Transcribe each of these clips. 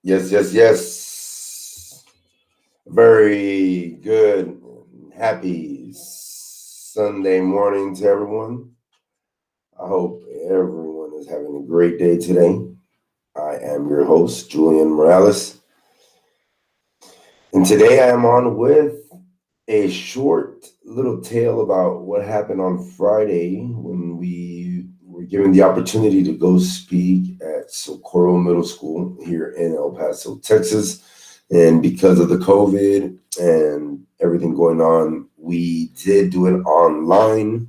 Yes, yes, yes. Very good. Happy Sunday morning to everyone. I hope everyone is having a great day today. I am your host, Julian Morales, and today I am on with a short little tale about what happened on Friday when we were given the opportunity to go speak at Socorro Middle School here in El Paso, Texas. And because of the COVID and everything going on, we did do it online.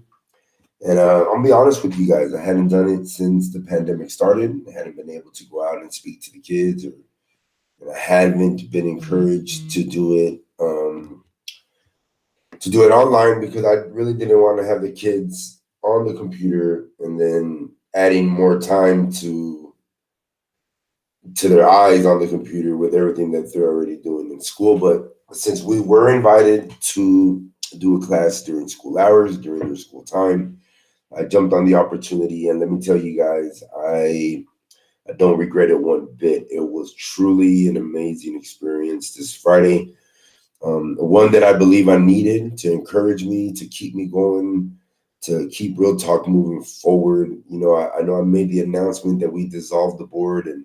And I'll be honest with you guys, I hadn't done it since the pandemic started. I hadn't been able to go out and speak to the kids, or and I hadn't been encouraged to do it online because I really didn't want to have the kids on the computer and then adding more time to their eyes on the computer with everything that they're already doing in school. But since we were invited to do a class during school hours, during their school time, I jumped on the opportunity. And let me tell you guys, I don't regret it one bit. It was truly an amazing experience this Friday. One that I believe I needed to encourage me, to keep me going, to keep Real Talk moving forward. I know I made the announcement that we dissolved the board, and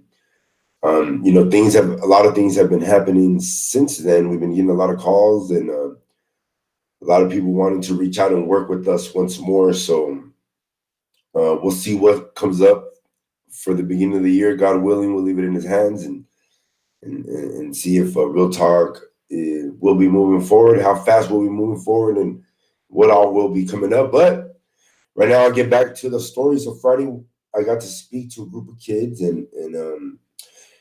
a lot of things have been happening since then. We've been getting a lot of calls, and a lot of people wanting to reach out and work with us once more. So we'll see what comes up for the beginning of the year. God willing, we'll leave it in His hands and see if Real Talk will be moving forward, how fast we'll be moving forward, and what all will be coming up. But right now, I'll get back to the story. So Friday, I got to speak to a group of kids, and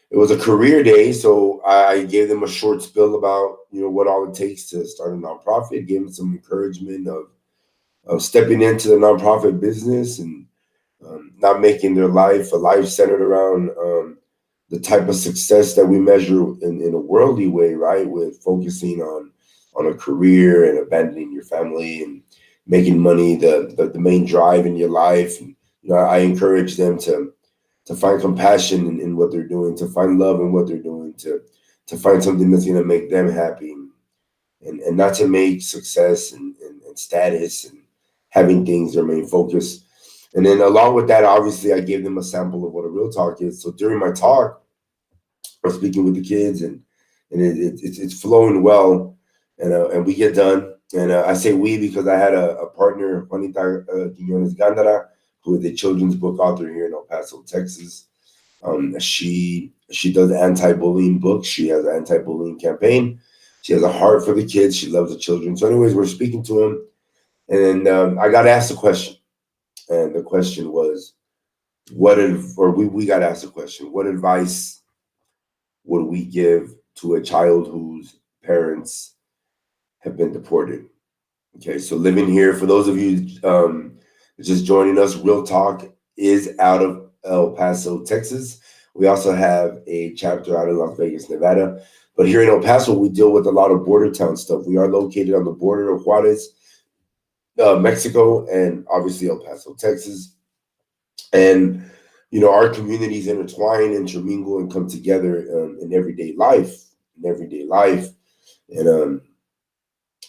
it was a career day. So I gave them a short spill about what all it takes to start a nonprofit. Gave them some encouragement of stepping into the nonprofit business and not making their life a life centered around the type of success that we measure in a worldly way, right? With focusing on a career and abandoning your family and making money the main drive in your life. And, I encourage them to find compassion in what they're doing, to find love in what they're doing, to find something that's going to make them happy, and not to make success and status and having things their main focus. And then along with that, obviously, I gave them a sample of what a real talk is. So during my talk, I'm speaking with the kids, and it's flowing well, and we get done. And I say we because I had a partner, Juanita Quiñones Gandara, who is a children's book author here in El Paso, Texas. She does anti-bullying books. She has an anti-bullying campaign. She has a heart for the kids. She loves the children. So, anyways, we're speaking to him, and I got asked a question, and the question was, we got asked a question: what advice would we give to a child whose parents have been deported? Okay, so living here, for those of you just joining us, Real Talk is out of El Paso, Texas. We also have a chapter out in Las Vegas, Nevada. But here in El Paso, we deal with a lot of border town stuff. We are located on the border of Juarez, Mexico, and obviously El Paso, Texas. And our communities intertwine, intermingle, and come together in everyday life. And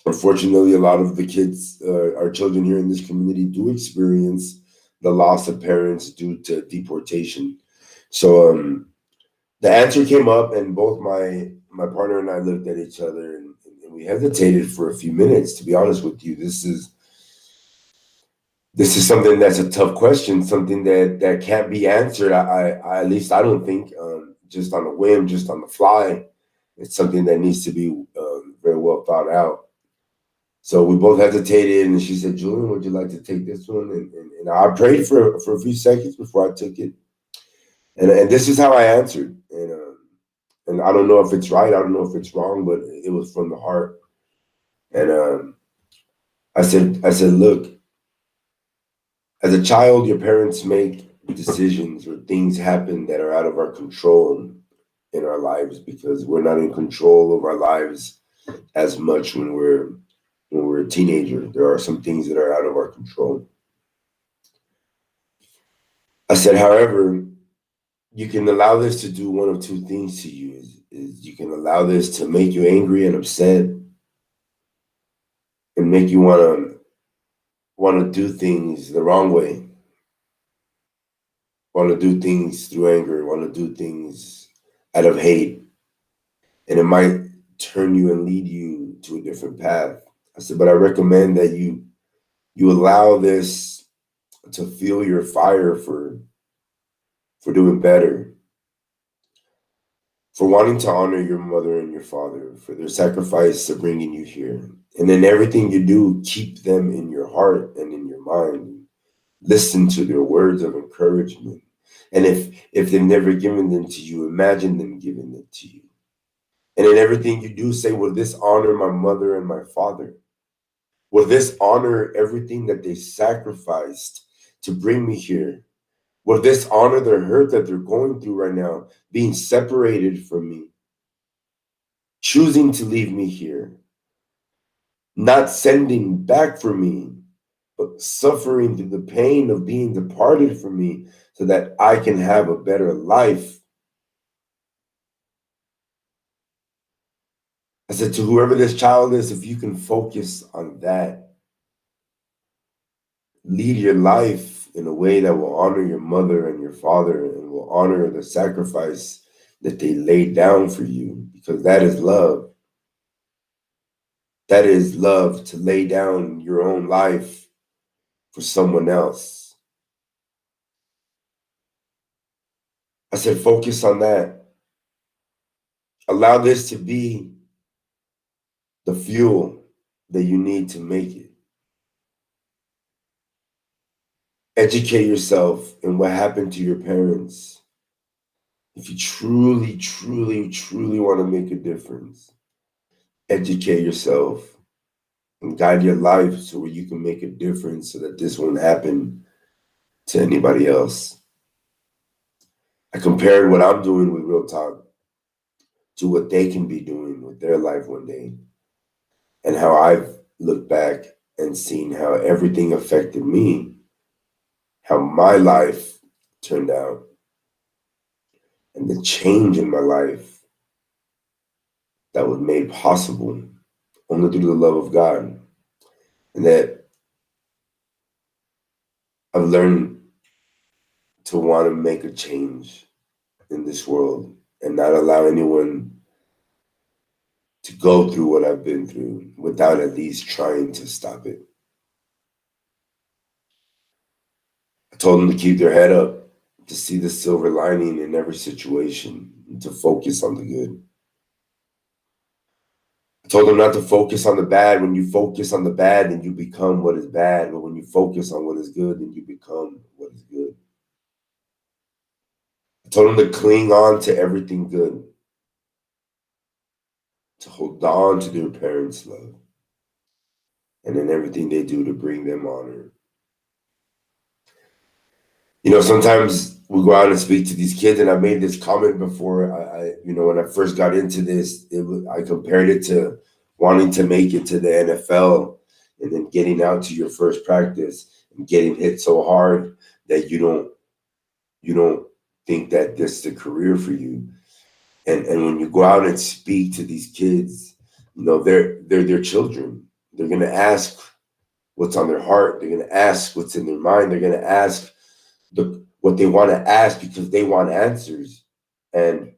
unfortunately, a lot of the kids, our children here in this community, do experience the loss of parents due to deportation. So the answer came up, and both my partner and I looked at each other, and we hesitated for a few minutes. To be honest with you, this is something that's a tough question, something that can't be answered. I at least I don't think just on a whim, just on the fly. It's something that needs to be very well thought out. So we both hesitated, and she said, "Julian, would you like to take this one?" And I prayed for a few seconds before I took it, and this is how I answered. And I don't know if it's right, I don't know if it's wrong, but it was from the heart. And I said, look, as a child, your parents make decisions, or things happen that are out of our control in our lives, because we're not in control of our lives as much when we're a teenager. There are some things that are out of our control. I said, however, you can allow this to do one of two things to you. Is you can allow this to make you angry and upset and make you want to do things the wrong way, want to do things through anger, want to do things out of hate, and it might turn you and lead you to a different path. I said, but I recommend that you allow this to fuel your fire for doing better, for wanting to honor your mother and your father, for their sacrifice of bringing you here. And then everything you do, keep them in your heart and in your mind. Listen to their words of encouragement. And if they've never given them to you, imagine them giving it to you. And in everything you do, say, will this honor my mother and my father? Will this honor everything that they sacrificed to bring me here? Will this honor the hurt that they're going through right now, being separated from me, choosing to leave me here, not sending back for me, but suffering through the pain of being departed from me so that I can have a better life? I said, to whoever this child is, if you can focus on that, lead your life in a way that will honor your mother and your father and will honor the sacrifice that they laid down for you, because that is love. That is love, to lay down your own life for someone else. I said, focus on that. Allow this to be the fuel that you need to make it. Educate yourself in what happened to your parents. If you truly, truly, truly want to make a difference, educate yourself and guide your life so you can make a difference so that this won't happen to anybody else. I compared what I'm doing with Real Talk to what they can be doing with their life one day, and how I've looked back and seen how everything affected me, how my life turned out, and the change in my life that was made possible only through the love of God. And that I've learned to want to make a change in this world and not allow anyone to go through what I've been through without at least trying to stop it. I told them to keep their head up, to see the silver lining in every situation, and to focus on the good. I told them not to focus on the bad. When you focus on the bad, then you become what is bad. But when you focus on what is good, then you become what is good. I told them to cling on to everything good, to hold on to their parents' love, and in everything they do to bring them honor. You know, sometimes we go out and speak to these kids, and I made this comment before. When I first got into this, I compared it to wanting to make it to the NFL and then getting out to your first practice and getting hit so hard that you don't think that this is a career for you. And when you go out and speak to these kids, they're children. They're gonna ask what's on their heart. They're gonna ask what's in their mind. They're gonna ask what they want to ask because they want answers. And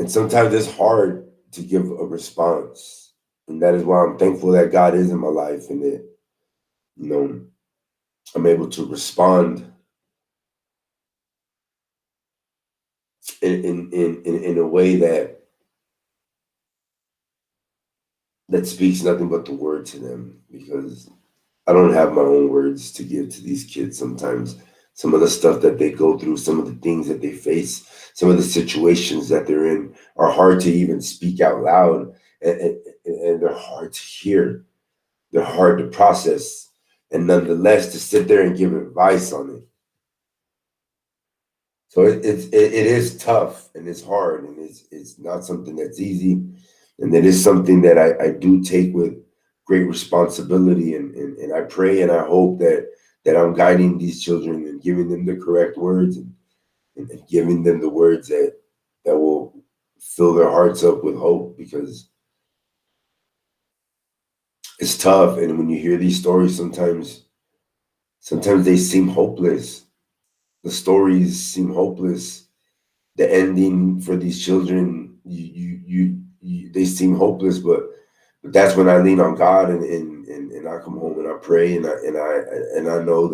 sometimes it's hard to give a response. And that is why I'm thankful that God is in my life and that, I'm able to respond in a way that speaks nothing but the word to them, because I don't have my own words to give to these kids sometimes. Some of the stuff that they go through, some of the things that they face, some of the situations that they're in are hard to even speak out loud, and they're hard to hear. They're hard to process, and nonetheless to sit there and give advice on it. So it is tough and it's hard and it's not something that's easy, and it is something that I do take with great responsibility, and I pray and I hope that that I'm guiding these children and giving them the correct words, and giving them the words that will fill their hearts up with hope, because it's tough. And when you hear these stories, sometimes they seem hopeless. The stories seem hopeless. The ending for these children, they seem hopeless. But that's when I lean on God, and I come home and I pray, and I know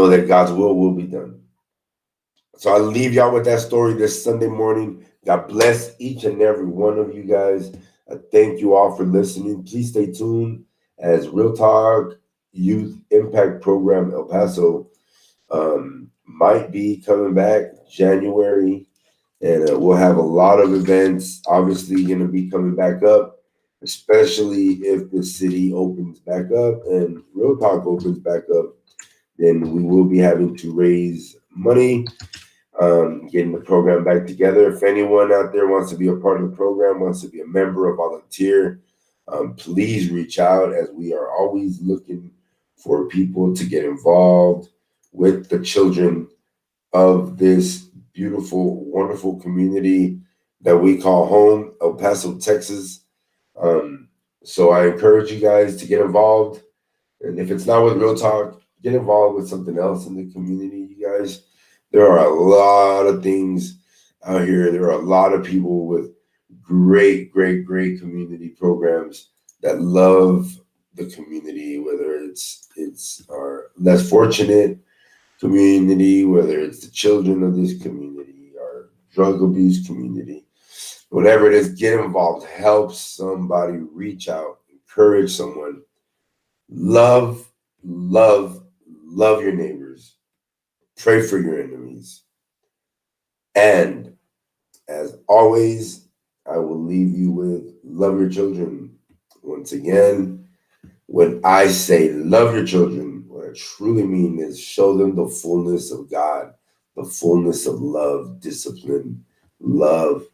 that God's will be done. So I leave y'all with that story this Sunday morning. God bless each and every one of you guys. Thank you all for listening. Please stay tuned as Real Talk Youth Impact Program El Paso might be coming back January, and we'll have a lot of events. Obviously, going to be coming back up, especially if the city opens back up and Real Talk opens back up. Then we will be having to raise money, getting the program back together. If anyone out there wants to be a part of the program, wants to be a member, a volunteer, please reach out, as we are always looking for people to get involved with the children of this beautiful, wonderful community that we call home, El Paso, Texas. So I encourage you guys to get involved. And if it's not with Real Talk, get involved with something else in the community, you guys. There are a lot of things out here. There are a lot of people with great community programs that love the community, whether it's our less fortunate community, whether it's the children of this community, our drug abuse community, whatever it is. Get involved, help somebody, reach out, encourage someone. Love your neighbors. Pray for your enemies. And as always, I will leave you with love your children. Once again, when I say love your children, what I truly mean is show them the fullness of God, the fullness of love, discipline, and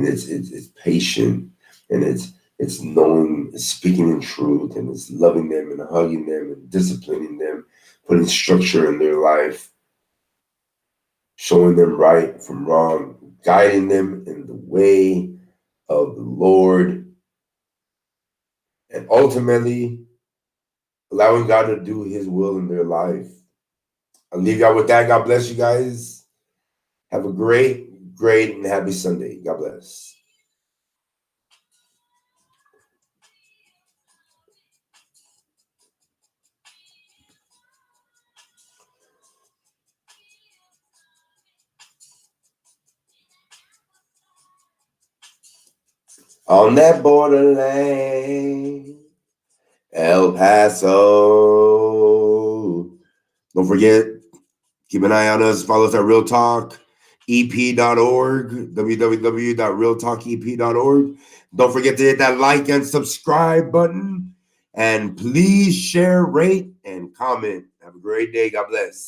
it's patient, and it's knowing, it's speaking in truth, and it's loving them and hugging them and disciplining them, putting structure in their life, showing them right from wrong, guiding them in the way of the Lord, and ultimately allowing God to do his will in their life. I'll leave y'all with that. God bless you guys. Have a great and happy Sunday. God bless. On that borderland, El Paso. Don't forget, keep an eye on us. Follow us at Real Talk EP.org, www.realtalkep.org. Don't forget to hit that like and subscribe button. And please share, rate, and comment. Have a great day. God bless.